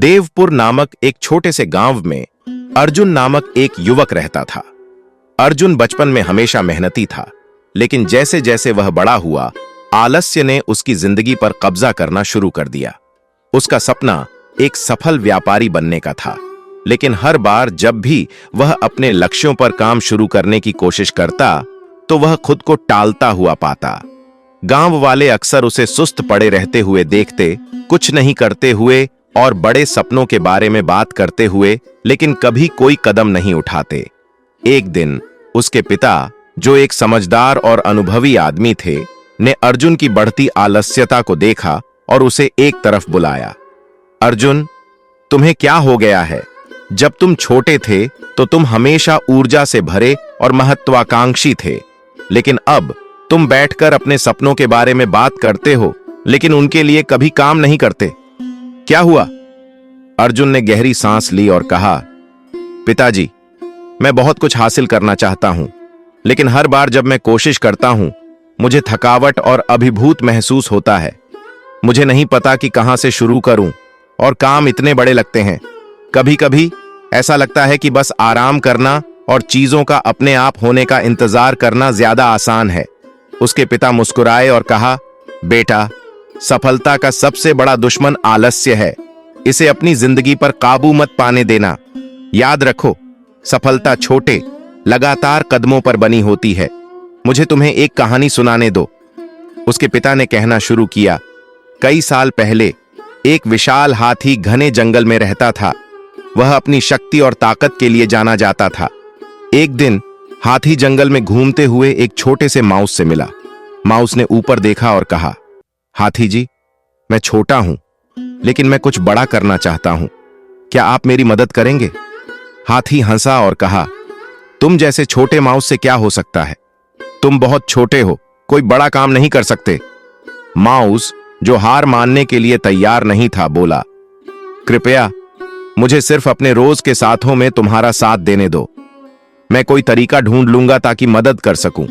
देवपुर नामक एक छोटे से गांव में अर्जुन नामक एक युवक रहता था। अर्जुन बचपन में हमेशा मेहनती था, लेकिन जैसे जैसे वह बड़ा हुआ, आलस्य ने उसकी जिंदगी पर कब्जा करना शुरू कर दिया। उसका सपना एक सफल व्यापारी बनने का था, लेकिन हर बार जब भी वह अपने लक्ष्यों पर काम शुरू करने की कोशिश करता, तो वह खुद को टालता हुआ पाता। गांव वाले अक्सर उसे सुस्त पड़े रहते हुए देखते, कुछ नहीं करते हुए और बड़े सपनों के बारे में बात करते हुए, लेकिन कभी कोई कदम नहीं उठाते। एक दिन उसके पिता, जो एक समझदार और अनुभवी आदमी थे, ने अर्जुन की बढ़ती आलस्यता को देखा और उसे एक तरफ बुलाया। अर्जुन, तुम्हें क्या हो गया है? जब तुम छोटे थे तो तुम हमेशा ऊर्जा से भरे और महत्वाकांक्षी थे, लेकिन अब तुम बैठकर अपने सपनों के बारे में बात करते हो, लेकिन उनके लिए कभी काम नहीं करते। क्या हुआ? अर्जुन ने गहरी सांस ली और कहा, पिताजी, मैं बहुत कुछ हासिल करना चाहता हूं, लेकिन हर बार जब मैं कोशिश करता हूं, मुझे थकावट और अभिभूत महसूस होता है। मुझे नहीं पता कि कहां से शुरू करूं और काम इतने बड़े लगते हैं। कभी कभी ऐसा लगता है कि बस आराम करना और चीजों का अपने आप होने का इंतजार करना ज्यादा आसान है। उसके पिता मुस्कुराए और कहा, बेटा, सफलता का सबसे बड़ा दुश्मन आलस्य है। इसे अपनी जिंदगी पर काबू मत पाने देना। याद रखो, सफलता छोटे, लगातार कदमों पर बनी होती है। मुझे तुम्हें एक कहानी सुनाने दो। उसके पिता ने कहना शुरू किया। कई साल पहले एक विशाल हाथी घने जंगल में रहता था। वह अपनी शक्ति और ताकत के लिए जाना जाता था। एक दिन हाथी जंगल में घूमते हुए एक छोटे से माउस से मिला। माउस ने ऊपर देखा और कहा, हाथी जी, मैं छोटा हूं, लेकिन मैं कुछ बड़ा करना चाहता हूं। क्या आप मेरी मदद करेंगे? हाथी हंसा और कहा, तुम जैसे छोटे माउस से क्या हो सकता है? तुम बहुत छोटे हो, कोई बड़ा काम नहीं कर सकते। माउस, जो हार मानने के लिए तैयार नहीं था, बोला, कृपया मुझे सिर्फ अपने रोज के साथों में तुम्हारा साथ देने दो। मैं कोई तरीका ढूंढ लूंगा ताकि मदद कर सकूं।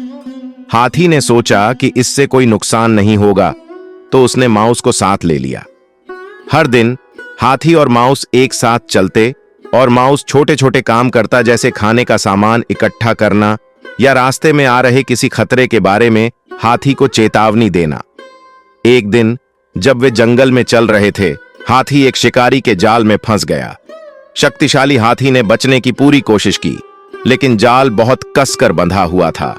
हाथी ने सोचा कि इससे कोई नुकसान नहीं होगा, तो उसने माउस को साथ ले लिया। हर दिन हाथी और माउस एक साथ चलते और माउस छोटे छोटे काम करता, जैसे खाने का सामान इकट्ठा करना या रास्ते में आ रहे किसी खतरे के बारे में हाथी को चेतावनी देना। एक दिन जब वे जंगल में चल रहे थे, हाथी एक शिकारी के जाल में फंस गया। शक्तिशाली हाथी ने बचने की पूरी कोशिश की, लेकिन जाल बहुत कसकर बंधा हुआ था।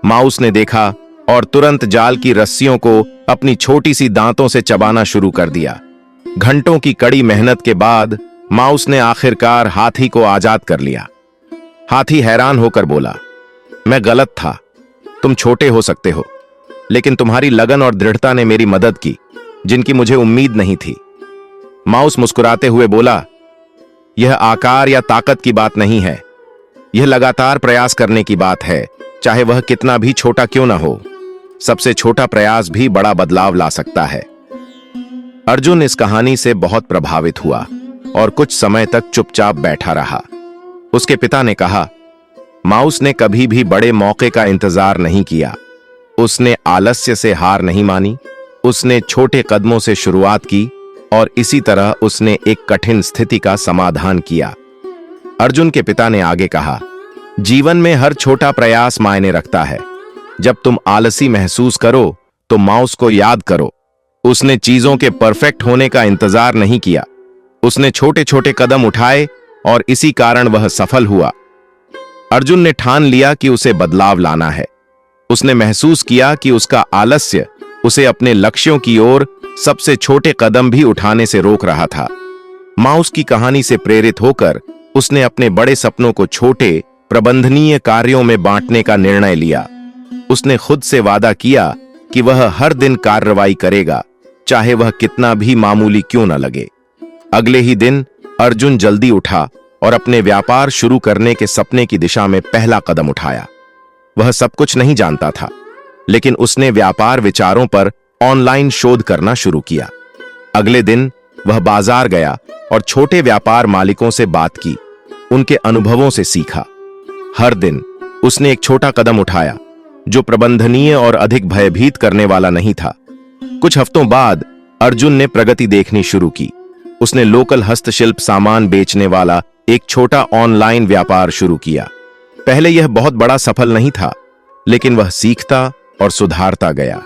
माउस ने देखा और तुरंत जाल की रस्सियों को अपनी छोटी सी दांतों से चबाना शुरू कर दिया। घंटों की कड़ी मेहनत के बाद माउस ने आखिरकार हाथी को आजाद कर लिया। हाथी हैरान होकर बोला, मैं गलत था। तुम छोटे हो सकते हो, लेकिन तुम्हारी लगन और दृढ़ता ने मेरी मदद की, जिनकी मुझे उम्मीद नहीं थी। माउस मुस्कुराते हुए बोला, यह आकार या ताकत की बात नहीं है, यह लगातार प्रयास करने की बात है, चाहे वह कितना भी छोटा क्यों ना हो। सबसे छोटा प्रयास भी बड़ा बदलाव ला सकता है। अर्जुन इस कहानी से बहुत प्रभावित हुआ और कुछ समय तक चुपचाप बैठा रहा। उसके पिता ने कहा, माउस ने कभी भी बड़े मौके का इंतजार नहीं किया। उसने आलस्य से हार नहीं मानी। उसने छोटे कदमों से शुरुआत की और इसी तरह उसने एक कठिन स्थिति का समाधान किया। अर्जुन के पिता ने आगे कहा, जीवन में हर छोटा प्रयास मायने रखता है। जब तुम आलसी महसूस करो तो माउस को याद करो। उसने चीजों के परफेक्ट होने का इंतजार नहीं किया। उसने छोटे छोटे कदम उठाए और इसी कारण वह सफल हुआ। अर्जुन ने ठान लिया कि उसे बदलाव लाना है। उसने महसूस किया कि उसका आलस्य उसे अपने लक्ष्यों की ओर सबसे छोटे कदम भी उठाने से रोक रहा था। माउस की कहानी से प्रेरित होकर उसने अपने बड़े सपनों को छोटे, प्रबंधनीय कार्यों में बांटने का निर्णय लिया। उसने खुद से वादा किया कि वह हर दिन कार्रवाई करेगा, चाहे वह कितना भी मामूली क्यों न लगे। अगले ही दिन अर्जुन जल्दी उठा और अपने व्यापार शुरू करने के सपने की दिशा में पहला कदम उठाया। वह सब कुछ नहीं जानता था, लेकिन उसने व्यापार विचारों पर ऑनलाइन शोध करना शुरू किया। अगले दिन वह बाजार गया और छोटे व्यापार मालिकों से बात की, उनके अनुभवों से सीखा। हर दिन उसने एक छोटा कदम उठाया, जो प्रबंधनीय और अधिक भयभीत करने वाला नहीं था। कुछ हफ्तों बाद अर्जुन ने प्रगति देखनी शुरू की। उसने लोकल हस्तशिल्प सामान बेचने वाला एक छोटा ऑनलाइन व्यापार शुरू किया। पहले यह बहुत बड़ा सफल नहीं था, लेकिन वह सीखता और सुधारता गया।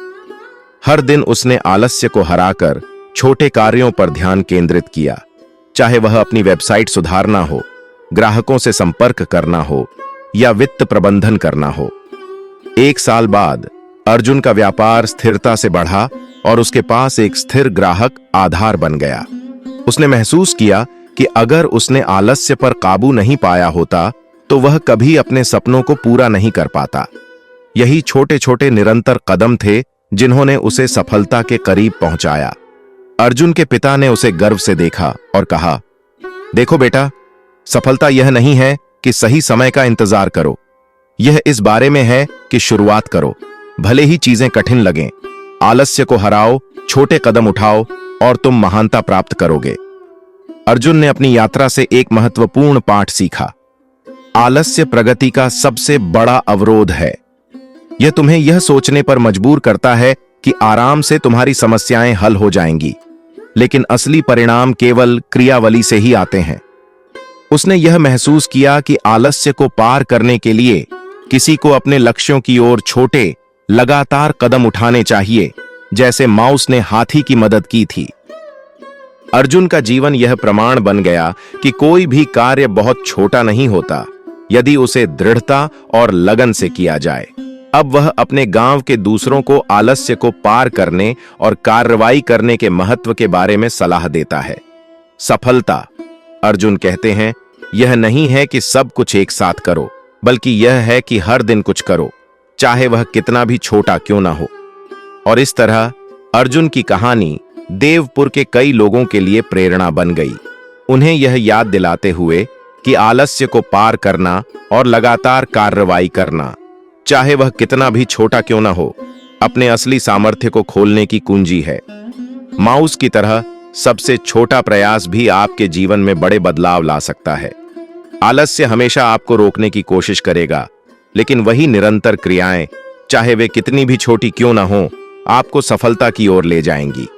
हर दिन उसने आलस्य को हराकर छोटे कार्यों पर ध्यान केंद्रित किया, चाहे वह अपनी वेबसाइट सुधारना हो, ग्राहकों से संपर्क करना हो या वित्त प्रबंधन करना हो। 1 साल बाद अर्जुन का व्यापार स्थिरता से बढ़ा और उसके पास एक स्थिर ग्राहक आधार बन गया। उसने महसूस किया कि अगर उसने आलस्य पर काबू नहीं पाया होता तो वह कभी अपने सपनों को पूरा नहीं कर पाता। यही छोटे छोटे निरंतर कदम थे जिन्होंने उसे सफलता के करीब पहुंचाया। अर्जुन के पिता ने उसे गर्व से देखा और कहा, देखो बेटा, सफलता यह नहीं है कि सही समय का इंतजार करो, यह इस बारे में है कि शुरुआत करो, भले ही चीजें कठिन लगें। आलस्य को हराओ, छोटे कदम उठाओ और तुम महानता प्राप्त करोगे। अर्जुन ने अपनी यात्रा से एक महत्वपूर्ण पाठ सीखा। आलस्य प्रगति का सबसे बड़ा अवरोध है। यह तुम्हें यह सोचने पर मजबूर करता है कि आराम से तुम्हारी समस्याएं हल हो जाएंगी, लेकिन असली परिणाम केवल क्रियावली से ही आते हैं। उसने यह महसूस किया कि आलस्य को पार करने के लिए किसी को अपने लक्ष्यों की ओर छोटे लगातार कदम उठाने चाहिए, जैसे माउस ने हाथी की मदद की थी। अर्जुन का जीवन यह प्रमाण बन गया कि कोई भी कार्य बहुत छोटा नहीं होता यदि उसे दृढ़ता और लगन से किया जाए। अब वह अपने गांव के दूसरों को आलस्य को पार करने और कार्रवाई करने के महत्व के बारे में सलाह देता है। सफलता, अर्जुन कहते हैं, यह नहीं है कि सब कुछ एक साथ करो, बल्कि यह है कि हर दिन कुछ करो, चाहे वह कितना भी छोटा क्यों ना हो। और इस तरह अर्जुन की कहानी देवपुर के कई लोगों के लिए प्रेरणा बन गई, उन्हें यह याद दिलाते हुए कि आलस्य को पार करना और लगातार कार्रवाई करना, चाहे वह कितना भी छोटा क्यों ना हो, अपने असली सामर्थ्य को खोलने की कुंजी है। माउस की तरह सबसे छोटा प्रयास भी आपके जीवन में बड़े बदलाव ला सकता है। आलस्य हमेशा आपको रोकने की कोशिश करेगा, लेकिन वही निरंतर क्रियाएं, चाहे वे कितनी भी छोटी क्यों ना हो, आपको सफलता की ओर ले जाएंगी।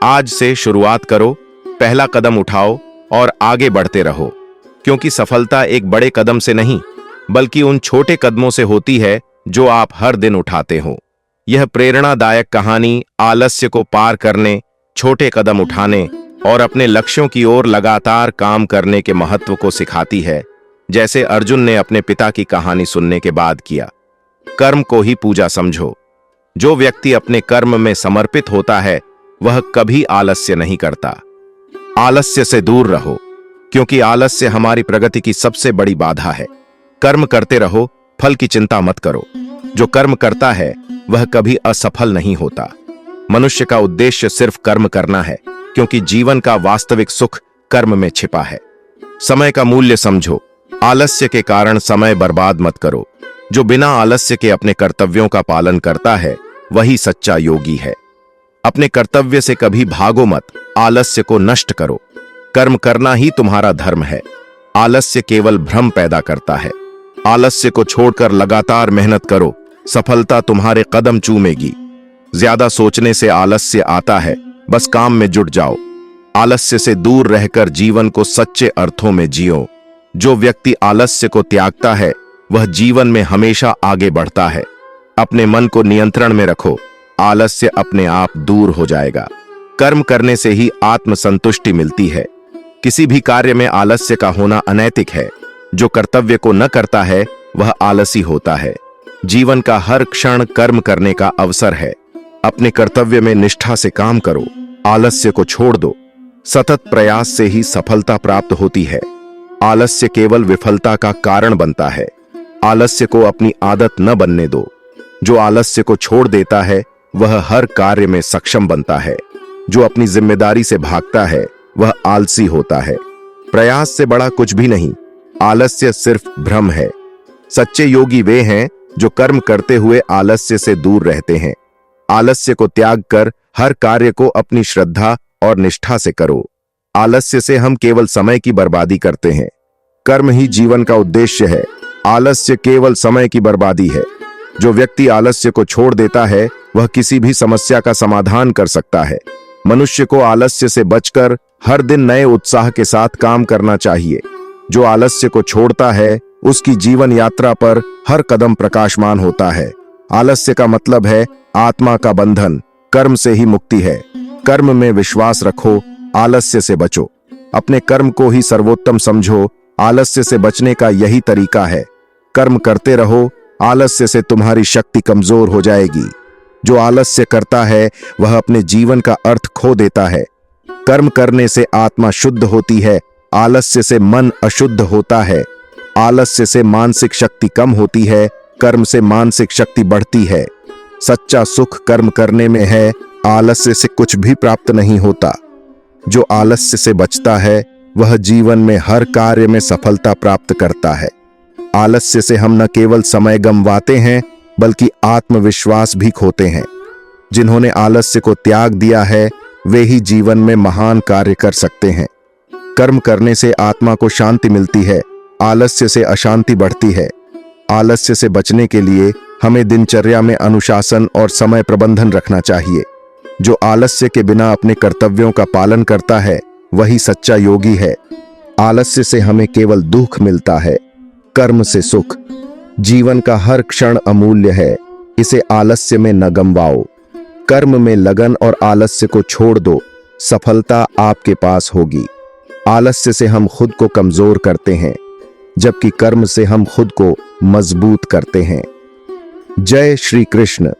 आज से शुरुआत करो, पहला कदम उठाओ और आगे बढ़ते रहो, क्योंकि सफलता एक बड़े कदम से नहीं, बल्कि उन छोटे कदमों से होती है जो आप हर दिन उठाते हो। यह प्रेरणादायक कहानी आलस्य को पार करने, छोटे कदम उठाने और अपने लक्ष्यों की ओर लगातार काम करने के महत्व को सिखाती है, जैसे अर्जुन ने अपने पिता की कहानी सुनने के बाद किया। कर्म को ही पूजा समझो। जो व्यक्ति अपने कर्म में समर्पित होता है वह कभी आलस्य नहीं करता। आलस्य से दूर रहो, क्योंकि आलस्य हमारी प्रगति की सबसे बड़ी बाधा है। कर्म करते रहो, फल की चिंता मत करो। जो कर्म करता है वह कभी असफल नहीं होता। मनुष्य का उद्देश्य सिर्फ कर्म करना है, क्योंकि जीवन का वास्तविक सुख कर्म में छिपा है। समय का मूल्य समझो। आलस्य के कारण समय बर्बाद मत करो। जो बिना आलस्य के अपने कर्तव्यों का पालन करता है वही सच्चा योगी है। अपने कर्तव्य से कभी भागो मत, आलस्य को नष्ट करो। कर्म करना ही तुम्हारा धर्म है। आलस्य केवल भ्रम पैदा करता है। आलस्य को छोड़कर लगातार मेहनत करो, सफलता तुम्हारे कदम चूमेगी। ज्यादा सोचने से आलस्य आता है, बस काम में जुट जाओ। आलस्य से दूर रहकर जीवन को सच्चे अर्थों में जियो। जो व्यक्ति आलस्य को त्यागता है वह जीवन में हमेशा आगे बढ़ता है। अपने मन को नियंत्रण में रखो, आलस्य अपने आप दूर हो जाएगा। कर्म करने से ही आत्मसंतुष्टि मिलती है। किसी भी कार्य में आलस्य का होना अनैतिक है। जो कर्तव्य को न करता है वह आलसी होता है। जीवन का हर क्षण कर्म करने का अवसर है। अपने कर्तव्य में निष्ठा से काम करो, आलस्य को छोड़ दो। सतत प्रयास से ही सफलता प्राप्त होती है। आलस्य केवल विफलता का कारण बनता है। आलस्य को अपनी आदत न बनने दो। जो आलस्य को छोड़ देता है वह हर कार्य में सक्षम बनता है। जो अपनी जिम्मेदारी से भागता है वह आलसी होता है। प्रयास से बड़ा कुछ भी नहीं। आलस्य सिर्फ भ्रम है। सच्चे योगी वे हैं जो कर्म करते हुए आलस्य से दूर रहते हैं। आलस्य को त्याग कर हर कार्य को अपनी श्रद्धा और निष्ठा से करो। आलस्य से हम केवल समय की बर्बादी करते हैं। कर्म ही जीवन का उद्देश्य है। आलस्य केवल समय की बर्बादी है। जो व्यक्ति आलस्य को छोड़ देता है वह किसी भी समस्या का समाधान कर सकता है। मनुष्य को आलस्य से बचकर हर दिन नए उत्साह के साथ काम करना चाहिए। जो आलस्य को छोड़ता है उसकी जीवन यात्रा पर हर कदम प्रकाशमान होता है। आलस्य का मतलब है आत्मा का बंधन, कर्म से ही मुक्ति है। कर्म में विश्वास रखो, आलस्य से बचो। अपने कर्म को ही सर्वोत्तम समझो, आलस्य से बचने का यही तरीका है। कर्म करते रहो, आलस्य से तुम्हारी शक्ति कमजोर हो जाएगी। जो आलस्य करता है वह अपने जीवन का अर्थ खो देता है। कर्म करने से आत्मा शुद्ध होती है, आलस्य से मन अशुद्ध होता है। आलस्य से मानसिक शक्ति कम होती है, कर्म से मानसिक शक्ति बढ़ती है। सच्चा सुख कर्म करने में है, आलस्य से कुछ भी प्राप्त नहीं होता। जो आलस्य से बचता है वह जीवन में हर कार्य में सफलता प्राप्त करता है। आलस्य से हम न केवल समय गंवाते हैं बल्कि आत्मविश्वास भी खोते हैं। जिन्होंने आलस्य को त्याग दिया है वे ही जीवन में महान कार्य कर सकते हैं। कर्म करने से आत्मा को शांति मिलती है, आलस्य से अशांति बढ़ती है। आलस्य से बचने के लिए हमें दिनचर्या में अनुशासन और समय प्रबंधन रखना चाहिए। जो आलस्य के बिना अपने कर्तव्यों का पालन करता है वही सच्चा योगी है। आलस्य से हमें केवल दुख मिलता है, कर्म से सुख। जीवन का हर क्षण अमूल्य है, इसे आलस्य में न गंवाओ। कर्म में लगन और आलस्य को छोड़ दो, सफलता आपके पास होगी। आलस्य से हम खुद को कमजोर करते हैं जबकि कर्म से हम खुद को मजबूत करते हैं। जय श्री कृष्ण।